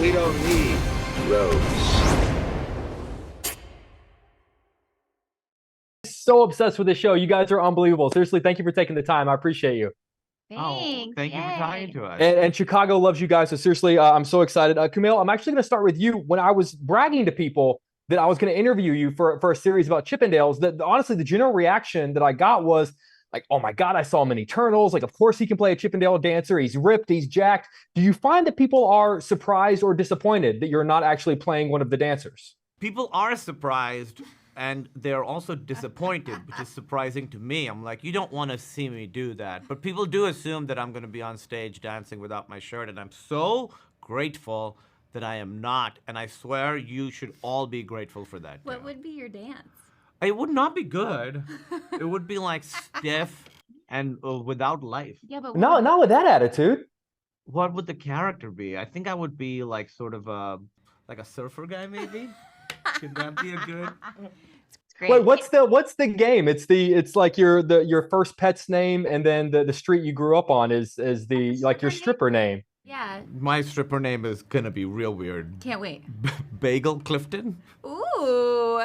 we don't need roads. So obsessed with the show. You guys are unbelievable. Seriously, thank you for taking the time. I appreciate you. Thanks. Thank you for talking Yay. to us. And Chicago loves you guys. So seriously, I'm so excited. Kumail, I'm actually going to start with you. When I was bragging to people that I was going to interview you for a series about Chippendales, that honestly, the general reaction that I got was like, oh my God, I saw him in Eternals. Like, of course he can play a Chippendale dancer. He's ripped, he's jacked. Do you find that people are surprised or disappointed that you're not actually playing one of the dancers? People are surprised and they're also disappointed, which is surprising to me. I'm like, you don't want to see me do that. But people do assume that I'm going to be on stage dancing without my shirt, and I'm so grateful that I am not. And I swear you should all be grateful for that. What too. would be your dance? It would not be good. It would be like stiff and without life. Yeah, but No, not with that attitude. What would the character be? I think I would be like sort of like a surfer guy, maybe. Could that be a good? it's great. Wait, what's the game? It's like your first pet's name, and then the street you grew up on is the like your stripper name. Yeah, My stripper name is gonna be real weird. can't wait. Bagel Clifton. Ooh,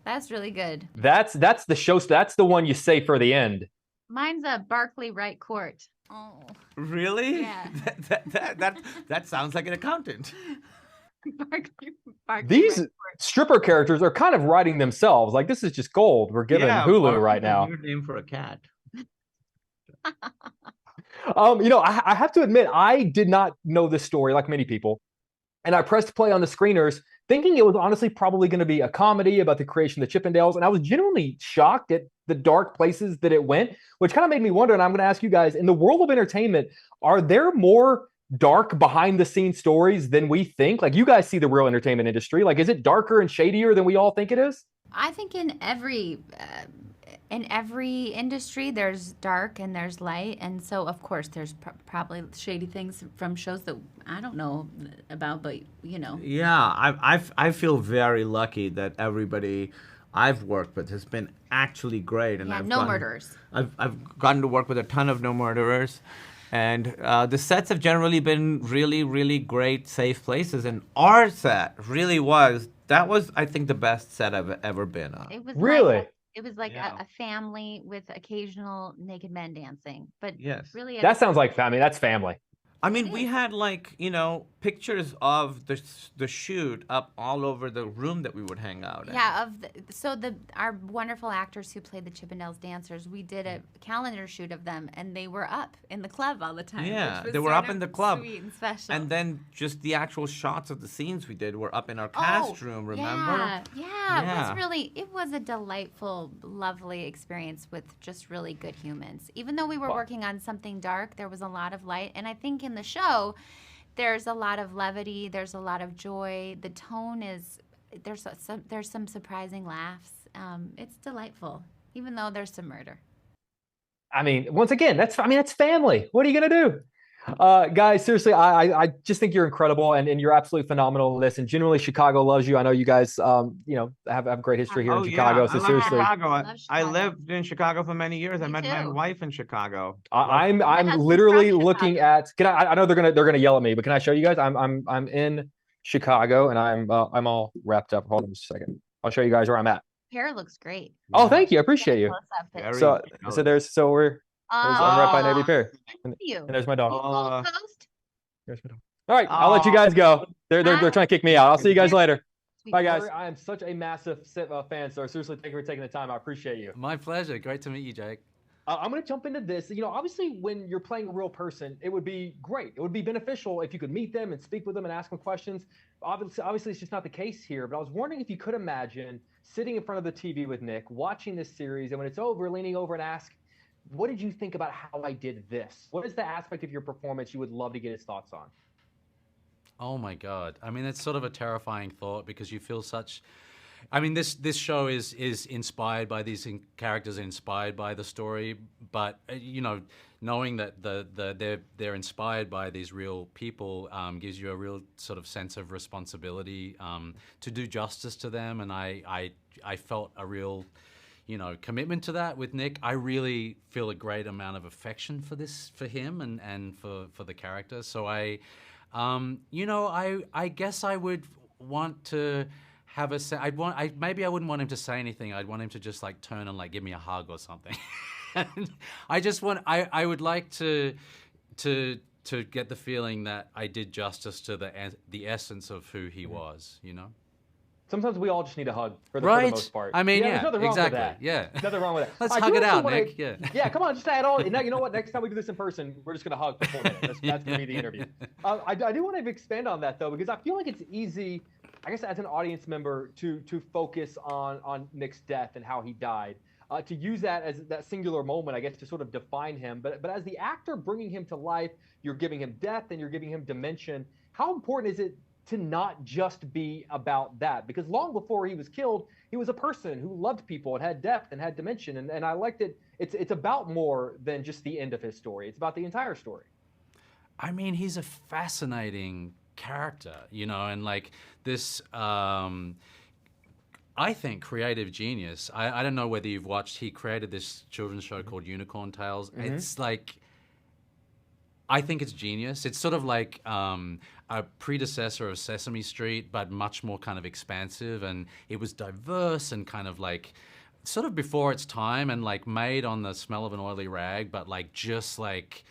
that's really good. That's the show. That's the one you say for the end. Mine's a Barclay Wright Court. Oh, Really? Yeah. That sounds like an accountant. Barclay These Wright stripper characters are kind of writing themselves. Like, this is just gold we're giving Hulu right now. Weird name for a cat. I have to admit, I did not know this story like many people. And I pressed play on the screeners thinking it was honestly probably going to be a comedy about the creation of the Chippendales. And I was genuinely shocked at the dark places that it went, which kind of made me wonder. And I'm going to ask you guys, in the world of entertainment, are there more dark behind the scenes stories than we think? Like, you guys see the real entertainment industry. Like, is it darker and shadier than we all think it is? I think in every industry there's dark and there's light, and so of course there's probably shady things from shows that I don't know about, but you know. Yeah, I feel very lucky that everybody I've worked with has been actually great, and Yeah, I've no gotten- murders. I've gotten to work with a ton of no murderers, and the sets have generally been really, really great, safe places. And our set really was. That was, I think, the best set I've ever been on. It was Really? like Yeah. a family with occasional naked men dancing, but Yes. really That sounds like family. That's family. I mean, we had like, pictures of the shoot up all over the room that we would hang out in. Yeah, our wonderful actors who played the Chippendales dancers, we did a calendar shoot of them, and they were up in the club all the time. Yeah, which was they were sort up in of the club. sweet and special. And then just the actual shots of the scenes we did were up in our cast room, remember? Yeah, Yeah. it was a delightful, lovely experience with just really good humans. Even though we were Wow. working on something dark, there was a lot of light, and I think in the show, there's a lot of levity, there's a lot of joy. The tone is there's some surprising laughs. It's delightful, even though there's some murder. I mean, once again, that's family. What are you gonna do? Guys, seriously, I just think you're incredible, and you're absolutely phenomenal in this. And genuinely, Chicago loves you. I know you guys, have great history here in Chicago. Yeah, So I love seriously, Chicago. Love I Chicago. lived in Chicago for many years. I Me met my too. wife in Chicago. I'm husband's literally from looking Chicago. at. Can I know they're gonna yell at me, but can I show you guys? I'm in Chicago, and I'm all wrapped up. Hold on just a second. I'll show you guys where I'm at. Hair looks great. Oh, thank you. I appreciate you. Close up. Very So jealous. I'm right by Navy Pier, Thank you. and there's my dog. Uh, Gold Coast? There's my dog. All right, I'll let you guys go. They're trying to kick me out. I'll see you guys later. Sweet. Bye, guys. I am such a massive fan, so seriously, thank you for taking the time. I appreciate you. My pleasure. Great to meet you, Jake. I'm going to jump into this. Obviously, when you're playing a real person, it would be great. It would be beneficial if you could meet them and speak with them and ask them questions. Obviously, it's just not the case here. But I was wondering if you could imagine sitting in front of the TV with Nick, watching this series, and when it's over, leaning over and ask, what did you think about how I did this? What is the aspect of your performance you would love to get his thoughts on? Oh my God. I mean, it's sort of a terrifying thought because you feel such. I mean, this show is inspired by these characters, inspired by the story, but knowing that they're inspired by these real people gives you a real sort of sense of responsibility to do justice to them, and I felt a real commitment to that with Nick. I really feel a great amount of affection for him and for the character. So I guess I would want to have maybe I wouldn't want him to say anything. I'd want him to just like turn and like give me a hug or something. And I would like to get the feeling that I did justice to the essence of who he was, Sometimes we all just need a hug for the most part. I mean, there's nothing wrong exactly. with that. Yeah. There's nothing wrong with that. Let's hug it out, Nick. Yeah, come on, just add on. Now, you know what? Next time we do this in person, we're just going to hug for 4 minutes. That's going to be the interview. I do want to expand on that, though, because I feel like it's easy, I guess, as an audience member, to focus on Nick's death and how he died. To use that as that singular moment, I guess, to sort of define him. But as the actor bringing him to life, you're giving him depth and you're giving him dimension. How important is it to not just be about that? Because long before he was killed, he was a person who loved people and had depth and had dimension. And I liked it. It's about more than just the end of his story. It's about the entire story. I mean, he's a fascinating character, and like this, I think, creative genius. I don't know whether you've watched, he created this children's show called Unicorn Tales. Mm-hmm. It's like, I think it's genius. It's sort of like a predecessor of Sesame Street, but much more kind of expansive. And it was diverse and kind of like sort of before its time and like made on the smell of an oily rag, but like just like,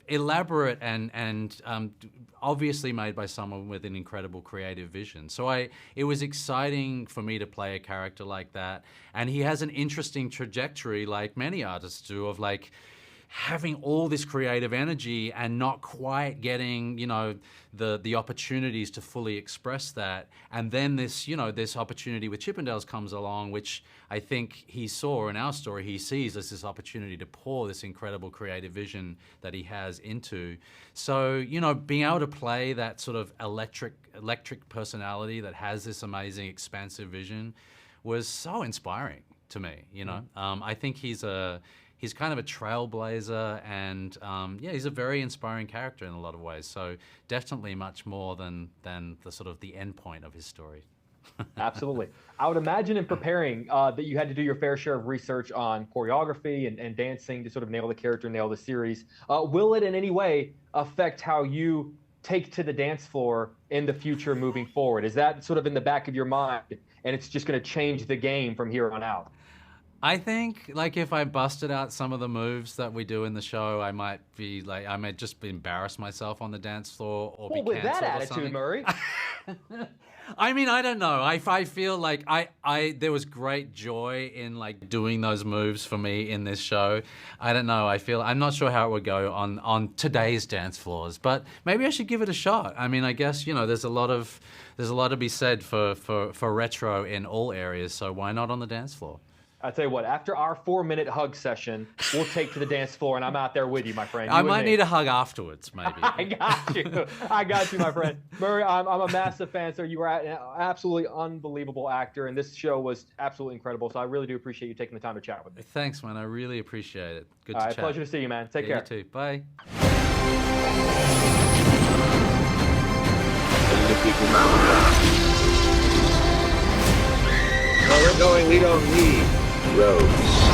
elaborate and obviously made by someone with an incredible creative vision. So it was exciting for me to play a character like that. And he has an interesting trajectory, like many artists do, of like having all this creative energy and not quite getting, the opportunities to fully express that. And then this opportunity with Chippendales comes along, which I think he saw in our story. He sees as this opportunity to pour this incredible creative vision that he has into. So, being able to play that sort of electric personality that has this amazing expansive vision was so inspiring to me, I think he's kind of a trailblazer, and he's a very inspiring character in a lot of ways. So definitely much more than the sort of the end point of his story. Absolutely. I would imagine in preparing that you had to do your fair share of research on choreography and dancing to sort of nail the character, nail the series. Will it in any way affect how you take to the dance floor in the future moving forward? Is that sort of in the back of your mind, and it's just going to change the game from here on out? I think, like, if I busted out some of the moves that we do in the show, I might just embarrass myself on the dance floor or be canceled or something. With that attitude, Murray. I mean, I don't know. I feel like there was great joy in like doing those moves for me in this show. I don't know. I'm not sure how it would go on today's dance floors, but maybe I should give it a shot. I mean, I guess, there's a lot to be said for retro in all areas. So why not on the dance floor? I tell you what, after our 4-minute hug session, we'll take to the dance floor, and I'm out there with you, my friend. I might need a hug afterwards, maybe. I got you, my friend. Murray, I'm a massive fan, sir. You were an absolutely unbelievable actor, and this show was absolutely incredible. So I really do appreciate you taking the time to chat with me. Thanks, man. I really appreciate it. Good to chat. Pleasure to see you, man. Take care. You too. Bye. Where we're going, we don't need roads.